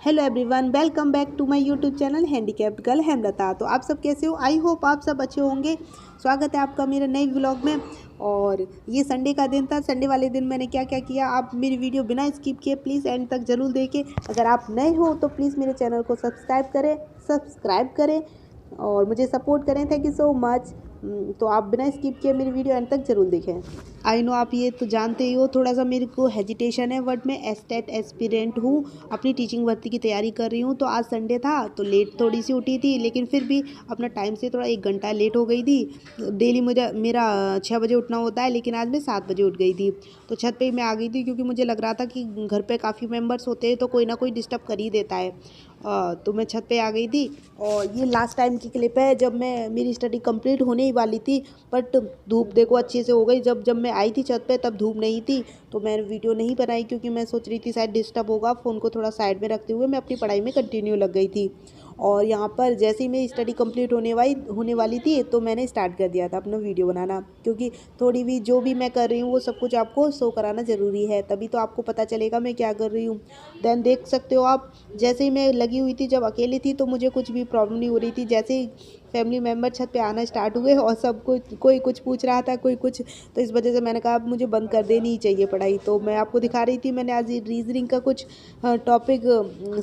Hello everyone, welcome back to my YouTube channel handicapped girl Hemlata. तो आप सब कैसे हो? आई होप आप सब अच्छे होंगे। स्वागत है आपका मेरे नए व्लॉग में। और ये संडे का दिन था। संडे वाले दिन मैंने क्या क्या किया, आप मेरी वीडियो बिना स्किप किए प्लीज़ एंड तक ज़रूर देखें। अगर आप नए हो तो प्लीज़ मेरे चैनल को सब्सक्राइब करें और मुझे सपोर्ट करें। Thank you so much. तो आप बिना स्किप किए मेरी वीडियो एंड तक ज़रूर देखें। आई नो आप ये तो जानते ही हो, थोड़ा सा मेरे को हेजिटेशन है बट मैं एस्टेट एस्पिरेंट हूँ, अपनी टीचिंग भर्ती की तैयारी कर रही हूँ। तो आज संडे था तो लेट थोड़ी सी उठी थी, लेकिन फिर भी अपना टाइम से थोड़ा 1 घंटा लेट हो गई थी। डेली मेरा 6 बजे उठना होता है, लेकिन आज मैं 7 बजे उठ गई थी। तो छत पे ही मैं आ गई थी क्योंकि मुझे लग रहा था कि घर पे काफ़ी मेंबर्स होते हैं तो कोई ना कोई डिस्टर्ब कर ही देता है। तो मैं छत पे आ गई थी। और ये लास्ट टाइम की क्लिप है जब मेरी स्टडी कंप्लीट होने ही वाली थी, बट धूप देखो अच्छे से हो गई। जब मैं आई थी छत पे तब धूप नहीं थी, तो मैंने वीडियो नहीं बनाई क्योंकि मैं सोच रही थी शायद डिस्टर्ब होगा। फ़ोन को थोड़ा साइड में रखते हुए मैं अपनी पढ़ाई में कंटिन्यू लग गई थी। और यहाँ पर जैसे ही मेरी स्टडी कंप्लीट होने वाली थी तो मैंने स्टार्ट कर दिया था अपना वीडियो बनाना, क्योंकि थोड़ी भी जो भी मैं कर रही हूँ वो सब कुछ आपको शो कराना ज़रूरी है, तभी तो आपको पता चलेगा मैं क्या कर रही हूँ। देन देख सकते हो आप, जैसे ही मैं लगी हुई थी, जब अकेली थी तो मुझे कुछ भी प्रॉब्लम नहीं हो रही थी। जैसे ही फैमिली मेम्बर छत पे आना स्टार्ट हुए और सब कुछ, कोई कुछ पूछ रहा था, कोई कुछ, तो इस वजह से मैंने कहा अब मुझे बंद कर देनी ही चाहिए पढ़ाई। तो मैं आपको दिखा रही थी, मैंने आज रीजनिंग का कुछ टॉपिक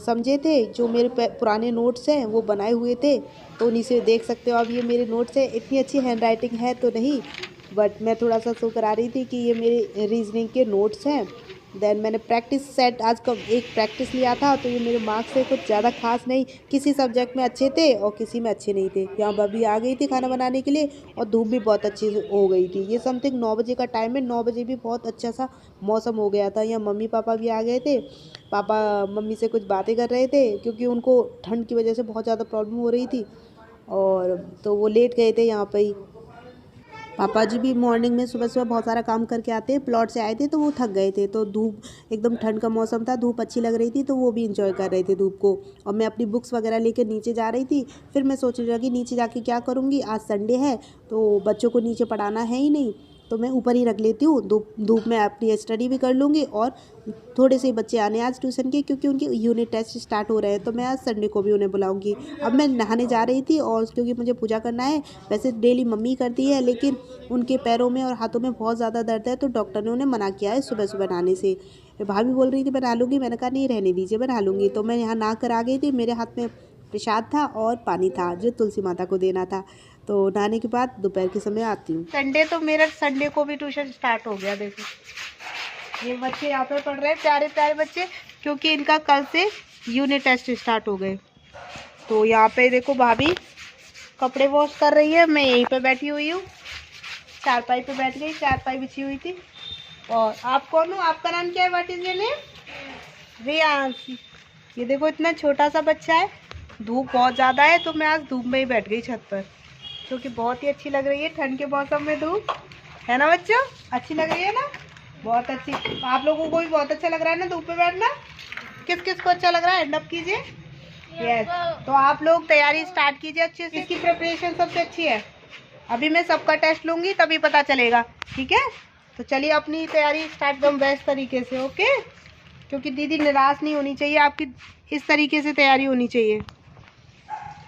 समझे थे, जो मेरे पुराने नोट्स हैं वो बनाए हुए थे। तो उन्हीं से देख सकते हो आप, ये मेरे नोट्स है। इतनी अच्छी हैंड राइटिंग है तो नहीं, बट मैं थोड़ा सा शो करा रही थी कि ये मेरे रीजनिंग के नोट्स हैं। देन मैंने प्रैक्टिस सेट आज का एक प्रैक्टिस लिया था, तो ये मेरे मार्क्स से कुछ ज़्यादा खास नहीं, किसी सब्जेक्ट में अच्छे थे और किसी में अच्छे नहीं थे। यहाँ भाभी आ गई थी खाना बनाने के लिए और धूप भी बहुत अच्छी हो गई थी। ये समथिंग 9 बजे का टाइम है। 9 बजे भी बहुत अच्छा सा मौसम हो गया था। यहाँ मम्मी पापा भी आ गए थे। पापा मम्मी से कुछ बातें कर रहे थे क्योंकि उनको ठंड की वजह से बहुत ज़्यादा प्रॉब्लम हो रही थी, और तो वो लेट गए थे यहाँ पर ही। पापा जी भी मॉर्निंग में सुबह सुबह बहुत सारा काम करके आते हैं, प्लॉट से आए थे तो वो थक गए थे। तो धूप, एकदम ठंड का मौसम था, धूप अच्छी लग रही थी तो वो भी इंजॉय कर रहे थे धूप को। और मैं अपनी बुक्स वगैरह लेकर नीचे जा रही थी। फिर मैं सोचने लगी नीचे जाके क्या करूँगी, आज संडे है तो बच्चों को नीचे पढ़ाना है ही नहीं, तो मैं ऊपर ही रख लेती हूँ। धूप में अपनी स्टडी भी कर लूँगी। और थोड़े से बच्चे आने आज ट्यूशन के, क्योंकि उनके यूनिट टेस्ट स्टार्ट हो रहे हैं, तो मैं आज संडे को भी उन्हें बुलाऊंगी। अब मैं नहाने जा रही थी, और क्योंकि मुझे पूजा करना है, वैसे डेली मम्मी करती है, लेकिन उनके पैरों में और हाथों में बहुत ज़्यादा दर्द है, तो डॉक्टर ने उन्हें मना किया है सुबह सुबह नहाने से। भाभी बोल रही थी मैं नहा लूँगी, मैंने कहा नहीं रहने दीजिए, मैं नहा लूँगी। तो मैं यहाँ नहा कर आ गई थी। मेरे हाथ में प्रसाद था और पानी था जो तुलसी माता को देना था। तो नहाने के बाद दोपहर के समय आती हूँ। संडे तो मेरा, संडे को भी ट्यूशन स्टार्ट हो गया। देखो ये बच्चे यहाँ पे पढ़ रहे हैं, प्यारे प्यारे बच्चे, क्योंकि इनका कल से यूनिट टेस्ट स्टार्ट हो गए। तो यहाँ पे देखो भाभी कपड़े वॉश कर रही है, मैं यहीं पे बैठी हुई हूँ, चारपाई पे बैठ गई, चारपाई बिछी हुई थी। और आप कौन हो? आपका नाम क्या है? What is your name? Riyansh. ये देखो इतना छोटा सा बच्चा है। धूप बहुत ज़्यादा है तो मैं आज धूप में ही बैठ गई छत पर, क्योंकि बहुत ही अच्छी लग रही है ठंड के मौसम में धूप, है ना बच्चों? अच्छी लग रही है ना? बहुत अच्छी। आप लोगों को भी बहुत अच्छा लग रहा है ना धूप में बैठना? किस किस को अच्छा लग रहा है? हैंड अप कीजिए। यस। तो आप लोग तैयारी स्टार्ट कीजिए अच्छे से। इसकी प्रिपरेशन सबसे अच्छी है। अभी मैं सबका टेस्ट लूँगी तभी पता चलेगा, ठीक है? तो चलिए अपनी तैयारी स्टार्ट एकदम बेस्ट तरीके से, ओके? क्योंकि दीदी निराश नहीं होनी चाहिए, आपकी इस तरीके से तैयारी होनी चाहिए।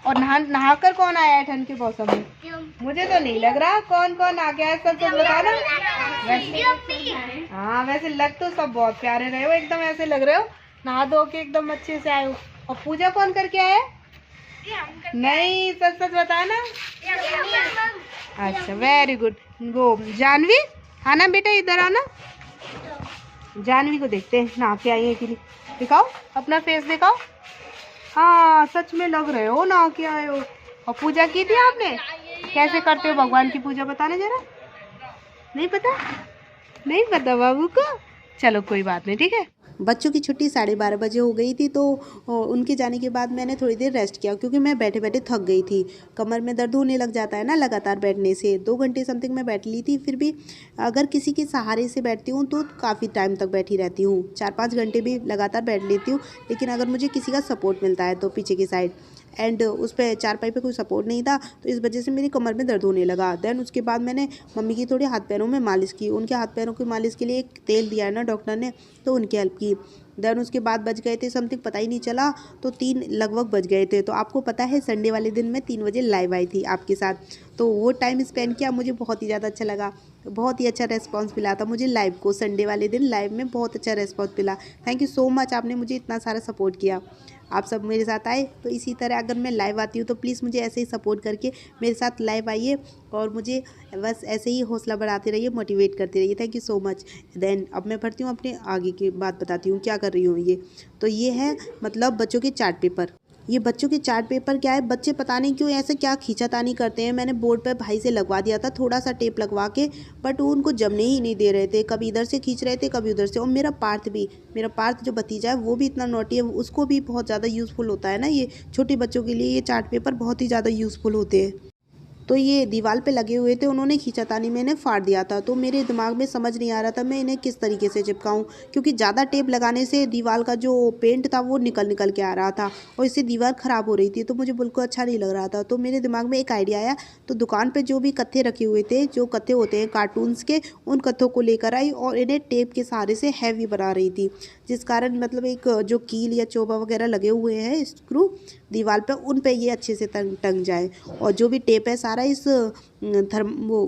और नहाकर कौन आया है ठंड के मौसम में? मुझे तो नहीं लग रहा। कौन कौन आ गया है सब बताना। हाँ वैसे लग तो सब बहुत प्यारे रहे हो, एकदम ऐसे लग रहे हो नहा धो के एकदम अच्छे से आए हो। और पूजा कौन करके आया है? नहीं, सच सच बताना। अच्छा वेरी गुड। वो जानवी आना बेटा, इधर आना। जानवी को देखते हैं नहा के आई है कि नहीं। दिखाओ अपना फेस दिखाओ। हाँ सच में लग रहे हो नहा के आए हो। और पूजा की थी आपने? कैसे करते हो भगवान की पूजा बताना जरा। नहीं पता? नहीं पता बाबू को? चलो कोई बात नहीं, ठीक है। बच्चों की छुट्टी 12:30 बजे हो गई थी, तो उनके जाने के बाद मैंने थोड़ी देर रेस्ट किया, क्योंकि मैं बैठे बैठे थक गई थी। कमर में दर्द होने लग जाता है ना लगातार बैठने से। 2 घंटे समथिंग मैं बैठ ली थी। फिर भी अगर किसी के सहारे से बैठती हूँ तो काफ़ी टाइम तक बैठी रहती हूँ, 4-5 घंटे भी लगातार बैठ लेती हूँ। लेकिन अगर मुझे किसी का सपोर्ट मिलता है तो पीछे की साइड, एंड उस पर चारपाई पे कोई सपोर्ट नहीं था, तो इस वजह से मेरी कमर में दर्द होने लगा। देन उसके बाद मैंने मम्मी की थोड़ी हाथ पैरों में मालिश की। उनके हाथ पैरों की मालिश के लिए एक तेल दिया है ना डॉक्टर ने, तो उनकी हेल्प की। देन उसके बाद बज गए थे समथिंग, पता ही नहीं चला, तो 3 लगभग बज गए थे। तो आपको पता है संडे वाले दिन मैं 3 बजे लाइव आई थी आपके साथ, तो वो टाइम स्पेंड किया, मुझे बहुत ही ज़्यादा अच्छा लगा। बहुत ही अच्छा रेस्पॉन्स मिला था मुझे लाइव को, संडे वाले दिन लाइव में बहुत अच्छा रेस्पॉन्स मिला। थैंक यू सो मच, आपने मुझे इतना सारा सपोर्ट किया। आप सब मेरे साथ आए, तो इसी तरह अगर मैं लाइव आती हूँ तो प्लीज़ मुझे ऐसे ही सपोर्ट करके मेरे साथ लाइव आइए और मुझे बस ऐसे ही हौसला बढ़ाते रहिए, मोटिवेट करते रहिए। Thank you so much. Then अब मैं पढ़ती हूँ, अपने आगे की बात बताती हूँ क्या कर रही हूँ ये। तो ये है मतलब बच्चों के चार्ट पेपर। ये बच्चों के चार्ट पेपर क्या है, बच्चे पता नहीं क्यों ऐसे क्या खींचातानी करते हैं। मैंने बोर्ड पे भाई से लगवा दिया था थोड़ा सा टेप लगवा के, बट वो उनको जमने ही नहीं दे रहे थे, कभी इधर से खींच रहे थे कभी उधर से। और मेरा पार्थ जो भतीजा है वो भी इतना नोटी है, उसको भी बहुत ज़्यादा यूज़फुल होता है ना, ये छोटे बच्चों के लिए ये चार्ट पेपर बहुत ही ज़्यादा यूज़फुल होते हैं। तो ये दीवार पे लगे हुए थे, उन्होंने खींचातानी में इन्हें फाड़ दिया था। तो मेरे दिमाग में समझ नहीं आ रहा था मैं इन्हें किस तरीके से चिपकाऊं, क्योंकि ज़्यादा टेप लगाने से दीवार का जो पेंट था वो निकल निकल के आ रहा था और इससे दीवार ख़राब हो रही थी, तो मुझे बिल्कुल अच्छा नहीं लग रहा था। तो मेरे दिमाग में एक आइडिया आया, तो दुकान पर जो भी कत्थे रखे हुए थे, जो कत्थे होते हैं कार्टून्स के, उन कत्थों को लेकर आई और इन्हें टेप के सहारे से हैवी बना रही थी, जिस कारण मतलब एक जो कील या चोबा वगैरह लगे हुए हैं स्क्रू दीवार पे, उन पे ये अच्छे से टंग जाए। और जो भी टेप है सारा इस वो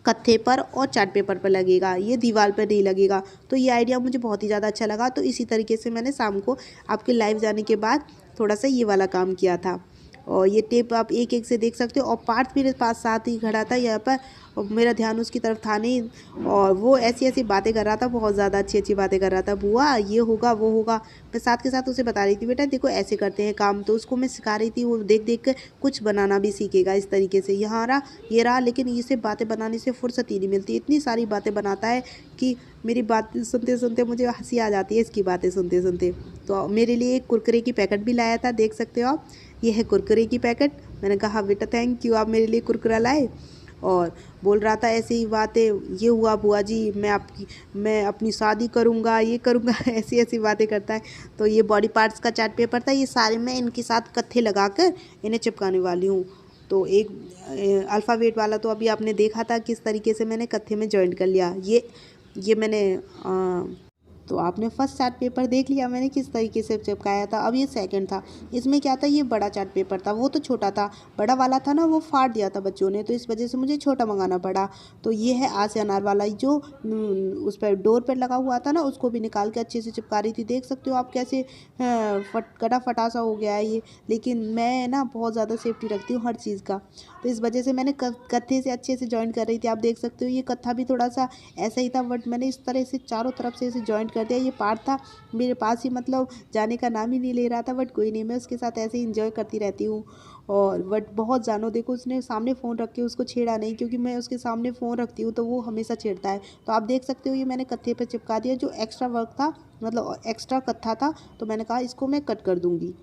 कत्थे पर और चार्ट पेपर पर लगेगा, ये दीवार पर नहीं लगेगा। तो ये आइडिया मुझे बहुत ही ज़्यादा अच्छा लगा। तो इसी तरीके से मैंने शाम को आपके लाइव जाने के बाद थोड़ा सा ये वाला काम किया था। और ये टेप आप एक एक से देख सकते हो। और पार्थ मेरे पास साथ ही खड़ा था यहाँ पर, और मेरा ध्यान उसकी तरफ था नहीं, और वो ऐसी ऐसी बातें कर रहा था, बहुत ज़्यादा अच्छी अच्छी बातें कर रहा था। बुआ ये होगा वो होगा, मैं साथ के साथ उसे बता रही थी, बेटा देखो ऐसे करते हैं काम। तो उसको मैं सिखा रही थी, वो देख देख कर कुछ बनाना भी सीखेगा इस तरीके से। यहाँ रहा ये रहा, लेकिन इसे बातें बनाने से फुर्सत ही नहीं मिलती, इतनी सारी बातें बनाता है कि मेरी बात सुनते सुनते मुझे हंसी आ जाती है इसकी बातें सुनते सुनते। तो मेरे लिए एक कुरकुरे की पैकेट भी लाया था, देख सकते हो आप, ये है कुरकुरे की पैकेट। मैंने कहा बेटा थैंक यू, आप मेरे लिए कुरकुरा लाए। और बोल रहा था ऐसे ही बातें, ये हुआ बुआ जी मैं अपनी शादी करूँगा, ये करूँगा ऐसी ऐसी बातें करता है। तो ये बॉडी पार्ट्स का चार्ट पेपर था, ये सारे मैं इनके साथ कत्थे लगा कर इन्हें चिपकाने वाली हूँ। तो एक अल्फ़ाबेट वाला तो अभी आपने देखा था किस तरीके से मैंने कत्थे में जॉइंट कर लिया। ये मैंने तो आपने फर्स्ट चार्ट पेपर देख लिया मैंने किस तरीके से चिपकाया था। अब ये सेकंड था, इसमें क्या था, ये बड़ा चार्ट पेपर था, वो तो छोटा था, बड़ा वाला था ना वो फाड़ दिया था बच्चों ने, तो इस वजह से मुझे छोटा मंगाना पड़ा। तो ये है आज से अनार वाला, जो उस पर डोर पर लगा हुआ था ना, उसको भी निकाल के अच्छे से चिपका रही थी। देख सकते हो आप कैसे कटा फटासा हो गया है ये, लेकिन मैं ना बहुत ज़्यादा सेफ्टी रखती हूँ हर चीज़ का, तो इस वजह से मैंने कत्थे से अच्छे से जॉइंट कर रही थी। आप देख सकते हो ये कत्था भी थोड़ा सा ऐसा ही था, बट मैंने इस तरह से चारों तरफ से इसे जॉइंट कर दिया। ये पार्ट था मेरे पास ही, मतलब जाने का नाम ही नहीं ले रहा था, बट कोई नहीं, मैं उसके साथ ऐसे ही इंजॉय करती रहती हूँ। और बट बहुत जानो, देखो उसने सामने फ़ोन रख के उसको छेड़ा नहीं, क्योंकि मैं उसके सामने फ़ोन रखती हूँ तो वो हमेशा छेड़ता है। तो आप देख सकते हो ये मैंने कत्थे पर चिपका दिया, जो एक्स्ट्रा वर्क था, मतलब एक्स्ट्रा कत्था था, तो मैंने कहा इसको मैं कट कर दूँगी।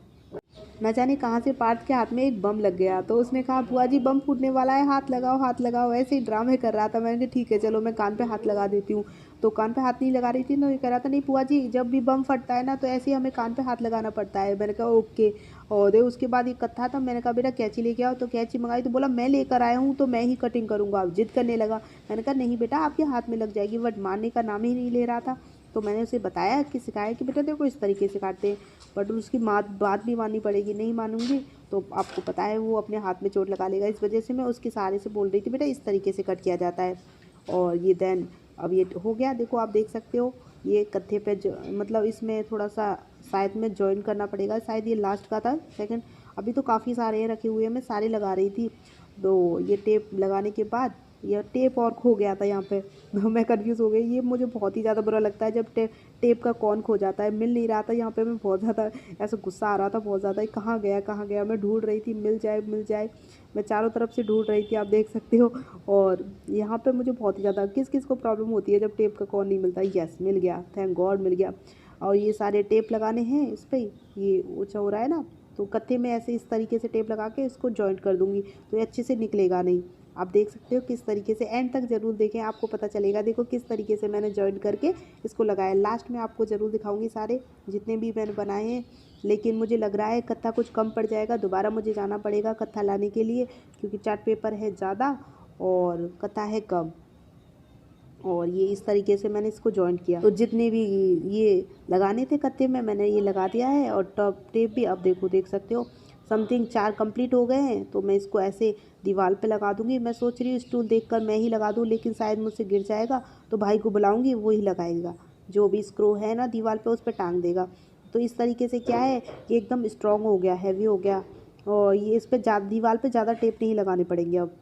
न जाने कहाँ से पार्थ के हाथ में एक बम लग गया, तो उसने कहा बुआ जी बम फूटने वाला है, हाथ लगाओ हाथ लगाओ, ऐसे ही ड्रामे कर रहा था। मैंने कहा ठीक है चलो मैं कान पे हाथ लगा देती हूँ। तो कान पे हाथ नहीं लगा रही थी, तो ये कह रहा था नहीं बुआ जी जब भी बम फटता है ना तो ऐसे ही हमें कान पे हाथ लगाना पड़ता है। मैंने कहा ओके। और दे उसके बाद ये कत्था था, मैंने कहा बेटा कैंची लेके आओ, तो कैंची मंगाई, तो बोला मैं लेकर आया हूँ तो मैं ही कटिंग करूँगा। अब जिद करने लगा, मैंने कहा नहीं बेटा आपके हाथ में लग जाएगी, बट मारने का नाम ही नहीं ले रहा था। तो मैंने उसे बताया कि सिखाया कि बेटा देखो इस तरीके से काटते हैं, बट उसकी बात भी माननी पड़ेगी, नहीं मानूंगी तो आपको पता है वो अपने हाथ में चोट लगा लेगा। इस वजह से मैं उसके सहारे से बोल रही थी बेटा इस तरीके से कट किया जाता है। और ये देन अब ये हो गया, देखो आप देख सकते हो ये कत्थे पे मतलब इसमें थोड़ा सा शायद में जॉइन करना पड़ेगा, शायद ये लास्ट का था सेकंड। अभी तो काफ़ी सारे रखे हुए हैं, मैं सारे लगा रही थी। तो ये टेप लगाने के बाद यह टेप और खो गया था यहाँ पे, तो मैं कंफ्यूज हो गई। ये मुझे बहुत ही ज़्यादा बुरा लगता है जब टेप का कौन खो जाता है, मिल नहीं रहा था यहाँ पे। मैं बहुत ज़्यादा ऐसा गुस्सा आ रहा था, बहुत ज़्यादा कहाँ गया कहाँ गया, मैं ढूंढ रही थी मिल जाए मिल जाए, मैं चारों तरफ से ढूंढ रही थी, आप देख सकते हो। और यहाँ पे मुझे बहुत ही ज़्यादा किस किस को प्रॉब्लम होती है जब टेप का कौन नहीं मिलता। यस मिल गया, थैंक गॉड मिल गया। और ये सारे टेप लगाने हैं इस पर, ये ऊँचा हो रहा है ना, तो कत्थे में ऐसे इस तरीके से टेप लगा के इसको जॉइंट कर दूँगी, तो ये अच्छे से निकलेगा नहीं। आप देख सकते हो किस तरीके से, एंड तक ज़रूर देखें आपको पता चलेगा। देखो किस तरीके से मैंने जॉइंट करके इसको लगाया, लास्ट में आपको ज़रूर दिखाऊंगी सारे जितने भी मैंने बनाए हैं। लेकिन मुझे लग रहा है कत्था कुछ कम पड़ जाएगा, दोबारा मुझे जाना पड़ेगा कत्था लाने के लिए, क्योंकि चार्ट पेपर है ज़्यादा और कत्था है कम। और ये इस तरीके से मैंने इसको जॉइंट किया। तो जितने भी ये लगाने थे कत्थे में मैंने ये लगा दिया है। और टॉप टेप भी अब देख सकते हो समथिंग 4 कंप्लीट हो गए हैं। तो मैं इसको ऐसे दीवार पे लगा दूंगी। मैं सोच रही हूँ स्टूल देखकर मैं ही लगा दूँ, लेकिन शायद मुझसे गिर जाएगा। तो भाई को बुलाऊंगी, वो ही लगाएगा। जो भी स्क्रू है ना दीवार पे उस पर टांग देगा। तो इस तरीके से क्या है ये एकदम स्ट्रॉन्ग हो गया, हैवी हो गया। और ये इस पर दीवार पे ज़्यादा टेप नहीं लगाने पड़ेंगे अब।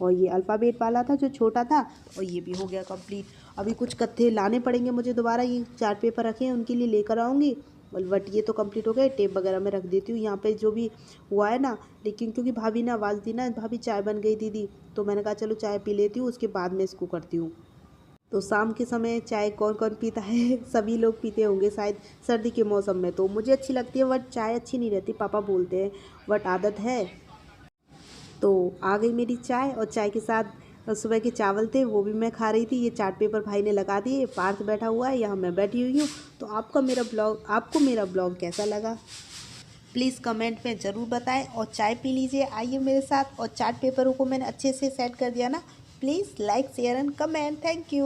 और ये अल्फ़ाबेट वाला था जो छोटा था, और ये भी हो गया कंप्लीट। अभी कुछ कत्थे लाने पड़ेंगे मुझे दोबारा। ये चार्ट पेपर रखे हैं उनके लिए लेकर आऊँगी। बट ये तो कंप्लीट हो गए। टेप वगैरह मैं रख देती हूँ यहाँ पे जो भी हुआ है ना। लेकिन क्योंकि भाभी ने आवाज़ दी ना, भाभी चाय बन गई दीदी, तो मैंने कहा चलो चाय पी लेती हूँ, उसके बाद मैं इसको करती हूँ। तो शाम के समय चाय कौन कौन पीता है सभी लोग पीते होंगे शायद सर्दी के मौसम में। तो मुझे अच्छी लगती है, बट चाय अच्छी नहीं रहती, पापा बोलते हैं, बट आदत है। तो आ गई मेरी चाय, और चाय के साथ सुबह के चावल थे वो भी मैं खा रही थी। ये चार्ट पेपर भाई ने लगा दिए। पार्थ बैठा हुआ है, यहाँ मैं बैठी हुई हूँ। तो आपको मेरा ब्लॉग कैसा लगा प्लीज़ कमेंट में ज़रूर बताएं। और चाय पी लीजिए, आइए मेरे साथ। और चार्ट पेपरों को मैंने अच्छे से सेट कर दिया ना। Please like share and comment. Thank you.